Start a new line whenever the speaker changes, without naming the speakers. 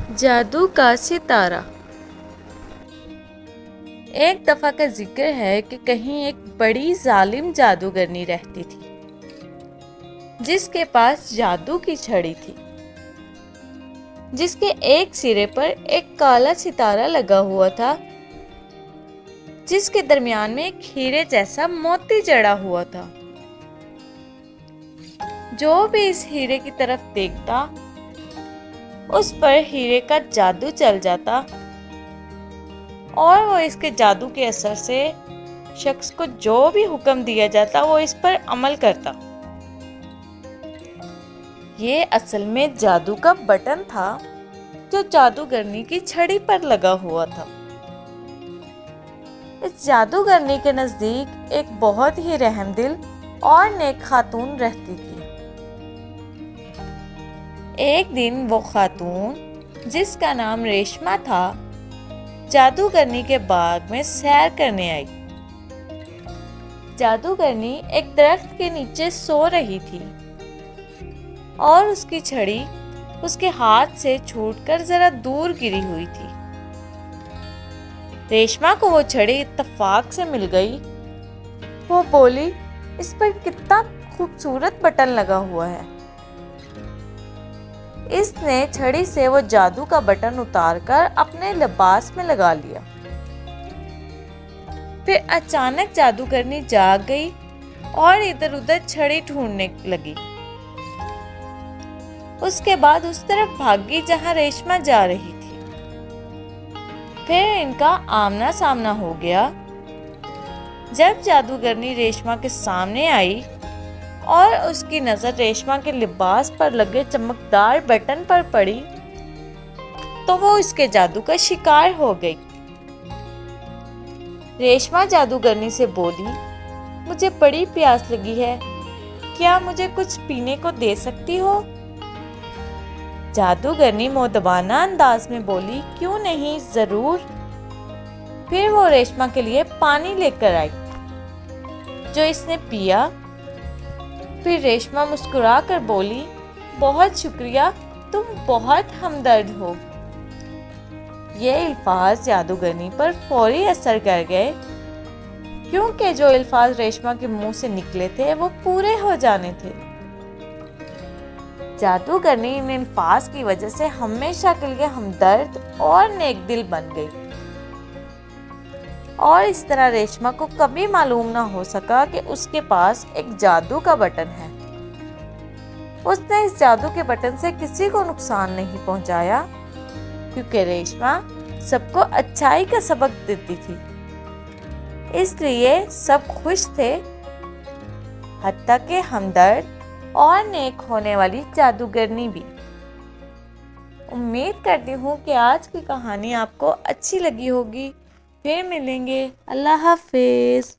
جادو کا ستارہ۔ ایک دفعہ کا ذکر ہے کہ کہیں ایک بڑی ظالم جادوگرنی رہتی تھی جس کے پاس جادو کی چھڑی تھی، جس کے ایک سرے پر ایک کالا ستارہ لگا ہوا تھا، جس کے درمیان میں ایک ہیرے جیسا موتی جڑا ہوا تھا۔ جو بھی اس ہیرے کی طرف دیکھتا اس پر ہیرے کا جادو چل جاتا اور وہ اس کے جادو کے اثر سے شخص کو جو بھی حکم دیا جاتا وہ اس پر عمل کرتا۔ یہ اصل میں جادو کا بٹن تھا جو جادوگرنی کی چھڑی پر لگا ہوا تھا۔ اس جادوگرنی کے نزدیک ایک بہت ہی رحم دل اور نیک خاتون رہتی تھی۔ ایک دن وہ خاتون جس کا نام ریشما تھا جادوگرنی کے باغ میں سیر کرنے آئی۔ جادوگرنی ایک درخت کے نیچے سو رہی تھی اور اس کی چھڑی اس کے ہاتھ سے چھوٹ کر ذرا دور گری ہوئی تھی۔ ریشما کو وہ چھڑی اتفاق سے مل گئی۔ وہ بولی، اس پر کتنا خوبصورت بٹن لگا ہوا ہے۔ اس نے چھڑی سے وہ جادو کا بٹن اتار کر اپنے لباس میں لگا لیا۔ پھر اچانک جادوگرنی جاگ گئی اور ادھر ادھر چھڑی ڈھونڈنے لگی۔ اس کے بعد اس طرف بھاگی جہاں ریشما جا رہی تھی۔ پھر ان کا آمنا سامنا ہو گیا۔ جب جادوگرنی ریشما کے سامنے آئی اور اس کی نظر ریشما کے لباس پر لگے چمکدار بٹن پر پڑی تو وہ اس کے جادو کا شکار ہو گئی۔ ریشما جادوگرنی سے بولی، مجھے بڑی پیاس لگی ہے، کیا مجھے کچھ پینے کو دے سکتی ہو؟ جادوگرنی مؤدبانہ انداز میں بولی، کیوں نہیں، ضرور۔ پھر وہ ریشما کے لیے پانی لے کر آئی جو اس نے پیا۔ پھر ریشما مسکرا کر بولی، بہت شکریہ، تم بہت ہمدرد ہو۔ یہ الفاظ جادوگرنی پر فوری اثر کر گئے کیونکہ جو الفاظ ریشما کے منہ سے نکلے تھے وہ پورے ہو جانے تھے۔ جادوگرنی ان الفاظ کی وجہ سے ہمیشہ کے لیے ہمدرد اور نیک دل بن گئی، اور اس طرح ریشما کو کبھی معلوم نہ ہو سکا کہ اس کے پاس ایک جادو کا بٹن ہے۔ اس نے اس جادو کے بٹن سے کسی کو نقصان نہیں پہنچایا کیونکہ ریشما سب کو اچھائی کا سبق دیتی تھی، اس لیے سب خوش تھے، حتیٰ کہ ہمدرد اور نیک ہونے والی جادوگرنی بھی۔ امید کرتی ہوں کہ آج کی کہانی آپ کو اچھی لگی ہوگی۔ پھر ملیں گے، اللہ حافظ۔